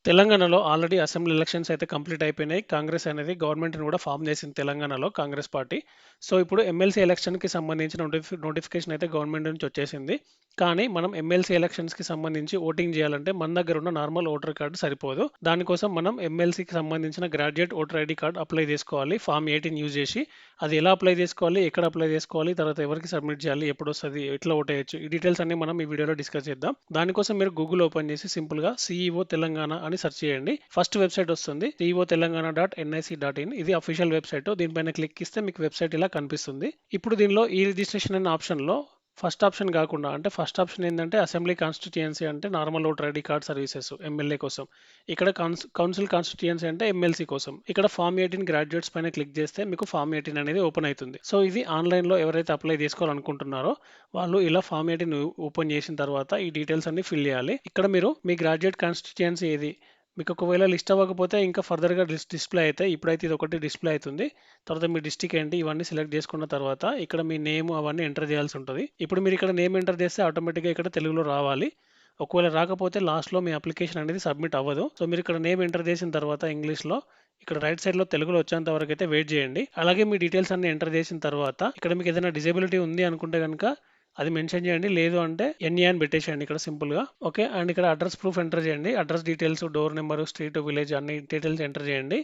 తెలంగాణలో already assembly elections అయితే complete అయిపోయినాయి. కాంగ్రెస్ అనేది గవర్నమెంట్‌ని కూడా ఫార్మ్ చేసింది తెలంగాణలో కాంగ్రెస్ పార్టీ. సో, ఇప్పుడు ఎమ్మెల్సీ ఎలక్షన్‌కి సంబంధించిన నోటిఫికేషన్ అయితే గవర్నమెంట్ నుంచి వచ్చేసింది. కానీ మనం ఎమ్మెల్సీ ఎలక్షన్స్‌కి సంబంధించి ఓటింగ్ చేయాలంటే మన దగ్గర ఉన్న నార్మల్ ఓటర్ కార్డ్ సరిపోదు. దానికోసం మనం ఎమ్మెల్సీకి సంబంధించిన graduate voter ID card apply చేసుకోవాలి. ఫార్మ్ 18 యూజ్ చేసి. అది ఎలా అప్లై చేసుకోవాలి? ఎక్కడ అప్లై చేసుకోవాలి? తర్వాత ఎవరికి సబ్మిట్ చేయాలి? ఎప్పుడొస్తది? ఎట్లా ఓటేయొచ్చు? ఈ డీటెయిల్స్ అన్నీ మనం ఈ వీడియోలో డిస్కస్ చేద్దాం. దానికోసం మీరు గూగుల్ ఓపెన్ చేసి సింపుల్‌గా సీఈఓ తెలంగాణ అని సెర్చ్ చేయండి. ఫస్ట్ వెబ్‌సైట్ వస్తుంది. ceotelangana.nic.in ఇది అఫీషియల్ వెబ్‌సైట్. దీనిపైన క్లిక్ ఇస్తే మీకు వెబ్‌సైట్ ఇలా కనిపిస్తుంది. ఇప్పుడు దీనిలో ఈ రిజిస్ట్రేషన్ అనే ఆప్షన్‌లో ఫస్ట్ ఆప్షన్ కాకుండా అంటే ఫస్ట్ ఆప్షన్ ఏందంటే అసెంబ్లీ కాన్స్టిట్యుయెన్సీ అంటే normal voter ID card services MLA కోసం. ఇక్కడ కౌన్సిల్ కాన్స్టిట్యుయెన్సీ అంటే ఎమ్మెల్సీ కోసం. ఇక్కడ ఫార్మ్ 18 గ్రాడ్యుయేట్స్ పైన క్లిక్ చేస్తే మీకు ఫార్మ్ 18 అనేది ఓపెన్ అవుతుంది. సో ఇది ఆన్‌లైన్‌లో ఎవరైతే అప్లై చేసుకోవాలనుకుంటున్నారో వాళ్ళు ఇలా ఫార్మ్ 18 ఓపెన్ చేసిన తర్వాత ఈ డీటెయిల్స్ అన్ని ఫిల్ చేయాలి. ఇక్కడ మీరు మీ గ్రాడ్యుయేట్ కాన్స్టిట్యుయెన్సీ ఏది? మీకు ఒకవేళ లిస్ట్ అవ్వకపోతే ఇంకా ఫర్దర్‌గా డిస్‌ప్లే అయితాయి. ఇప్పుడైతే ఇదొకటి డిస్‌ప్లే అయితుంది. తర్వాత మీ డిస్ట్రిక్ట్ ఏంటి ఇవన్నీ సెలెక్ట్ చేసుకున్న తర్వాత ఇక్కడ మీ నేమ్ అవన్నీ ఎంటర్ చేయాల్సి ఉంటది. ఇప్పుడు మీరు ఇక్కడ నేమ్ ఎంటర్ చేస్తే ఆటోమేటిక్‌గా ఇక్కడ తెలుగులో రావాలి. ఒకవేళ రాకపోతే లాస్ట్‌లో మీ అప్లికేషన్ అనేది సబ్మిట్ అవ్వదు. సో మీరు ఇక్కడ నేమ్ ఎంటర్ చేసిన తర్వాత ఇంగ్లీష్‌లో ఇక్కడ రైట్ సైడ్‌లో తెలుగులో వచ్చేంత వరకు అయితే వెయిట్ చేయండి. అలాగే మీ డీటెయిల్స్ అన్నీ ఎంటర్ చేసిన తర్వాత ఇక్కడ మీకు ఏదైనా డిజేబిలిటీ ఉంది అనుకుంటే గనుక అది మెన్షన్ చేయండి. లేదు అంటే ఎన్ఏ అని పెట్టేసేయండి ఇక్కడ సింపుల్‌గా. ఓకే. అండ్ ఇక్కడ అడ్రస్ ప్రూఫ్ ఎంటర్ చేయండి. Address details, door number, street, village అన్ని డీటెయిల్స్ ఎంటర్ చేయండి.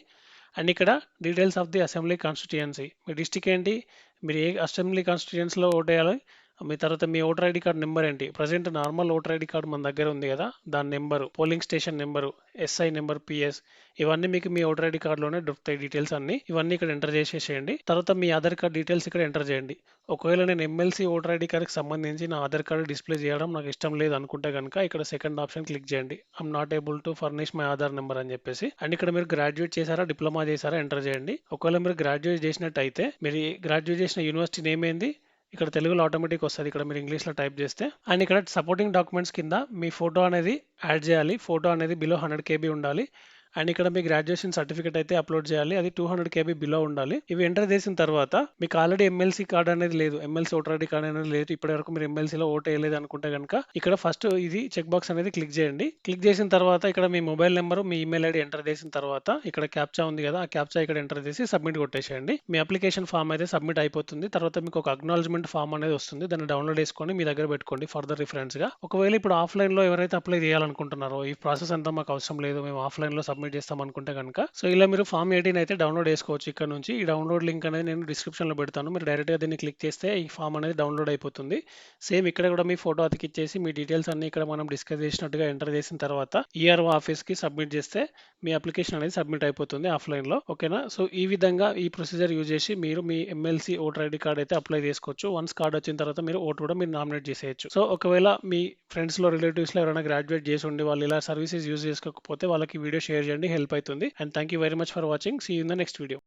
అండ్ ఇక్కడ details of the assembly constituency. Me district ఏంటి? మీరు ఏ అసెంబ్లీ కాన్స్టిట్యుయెన్సీలో ఓటేయాలి? మీ తర్వాత మీ ఓటర్ ఐడీ కార్డ్ నెంబర్ ఏంటి? Present normal voter ID card మన దగ్గర ఉంది కదా! దాని number, polling station number, SI number, PS ఇవన్నీ మీకు మీ ఓటర్ ఐడీ కార్డ్‌లోనే దొరుకుతాయి డీటెయిల్స్ అన్నీ. ఇవన్నీ ఇక్కడ ఎంటర్ చేసేసేయండి. తర్వాత మీ ఆధార్ కార్డ్ డీటెయిల్స్ ఇక్కడ ఎంటర్ చేయండి. ఒకవేళ నేను ఎమ్మెల్సీ ఓటర్ ఐడీ కార్డ్‌కి సంబంధించి నా ఆధార్ కార్డ్ డిస్‌ప్లే చేయడం నాకు ఇష్టం లేదు అనుకుంటే గనుక ఇక్కడ సెకండ్ ఆప్షన్ క్లిక్ చేయండి. I'm not able to furnish my Aadhaar number అని చెప్పేసి. అండ్ ఇక్కడ మీరు గ్రాడ్యుయేట్ చేశారా? డిప్లొమా చేశారా? ఎంటర్ చేయండి. ఒకవేళ మీరు గ్రాడ్యుయేట్ చేసినట్టయితే మీరు గ్రాడ్యుయేట్ చేసిన యూనివర్సిటీ నేమ్ ఏంది? ఇక్కడ తెలుగులో ఆటోమేటిక్ వస్తది. ఇక్కడ మీరు ఇంగ్లీష్‌లో టైప్ చేస్తే. అండ్ ఇక్కడ సపోర్టింగ్ డాక్యుమెంట్స్ కింద మీ ఫోటో అనేది యాడ్ చేయాలి. ఫోటో అనేది బిలో 100 కేబీ ఉండాలి. అండ్ ఇక్కడ మీ గ్రాడ్యుయేషన్ సర్టిఫికేట్ అయితే అప్లోడ్ చేయాలి. అది 200 కేబీ బిలో ఉండాలి. ఇవి ఎంటర్ చేసిన తర్వాత మీకు ఆల్రెడీ ఎమ్మెల్సీ కార్డ్ అనేది లేదు. ఎమ్మెల్సీ ఓటర్ ఐడీ కార్డ్ అనేది లేదు. ఇప్పటివరకు మీరు ఎమ్మెల్సీలో ఓటు వేయలేదు అనుకుంటే గనుక ఇక్కడ ఫస్ట్ ఇది చెక్ బాక్స్ అనేది క్లిక్ చేయండి. క్లిక్ చేసిన తర్వాత ఇక్కడ మీ మొబైల్ నెంబర్, మీ ఈమెయిల్ ఐడీ ఎంటర్ చేసిన తర్వాత ఇక్కడ క్యాప్చా ఉంది కదా! ఆ క్యాప్చా ఇక్కడ ఎంటర్ చేసి సబ్మిట్ కొట్టేసేయండి. మీ అప్లికేషన్ ఫామ్ అయితే సబ్మిట్ అయిపోతుంది. తర్వాత మీకు ఒక అక్నాలెడ్జ్‌మెంట్ ఫామ్ అనేది వస్తుంది. దాన్ని డౌన్‌లోడ్ చేసుకొని మీ దగ్గర పెట్టుకోండి ఫర్దర్ రిఫరెన్స్‌గా. ఒకవేళ ఇప్పుడు ఆఫ్‌లైన్‌లో ఎవరైతే అప్లై చేయాలనుకుంటున్నారో ఈ ప్రాసెస్ అంతా మాకు అవసరం లేదు. మేము ఆఫ్‌లైన్‌లో సబ్మిట్ చేస్తాం అనుకుంటే గనుక సో ఇలా మీరు ఫామ్ 18 అయితే డౌన్‌లోడ్ చేసుకోవచ్చు ఇక్కడ నుంచి. ఈ డౌన్‌లోడ్ లింక్ అనేది నేను డిస్క్రిప్షన్‌లో పెడతాను. మీరు డైరెక్ట్‌గా దీన్ని క్లిక్ చేస్తే ఈ ఫామ్ అనేది డౌన్‌లోడ్ అయిపోతుంది. సేమ్ ఇక్కడ కూడా మీ ఫోటో అతికిచ్చేసి మీ డీటెయిల్స్ అన్నీ ఇక్కడ మనం డిస్కస్ చేసినట్టుగా ఎంటర్ చేసిన తర్వాత ఈఆర్ఓ ఆఫీస్‌కి సబ్మిట్ చేస్తే మీ అప్లికేషన్ అనేది సబ్మిట్ అయిపోతుంది ఆఫ్‌లైన్‌లో. ఓకేనా? సో ఈ విధంగా ఈ ప్రొసీజర్ యూజ్ చేసి మీరు మీ ఎమ్మెల్సీ ఓటర్ ఐడీ కార్డ్ అయితే అప్లై చేసుకోవచ్చు. వన్స్ కార్డ్ వచ్చిన తర్వాత మీరు ఓటు కూడా మీరు నామినేట్ చేసేయొచ్చు. సో ఒకవేళ మీ ఫ్రెండ్స్‌లో, రిలేటివ్స్‌లో ఎవరైనా గ్రాడ్యుయేట్ చేసి ఉండి వాళ్ళు ఇలా సర్వీసెస్ యూజ్ చేసుకోకపోతే వాళ్ళకి వీడియో షేర్ చేయండి. హెల్ప్ అవుతుంది. And thank you very much for watching. See you in the next video.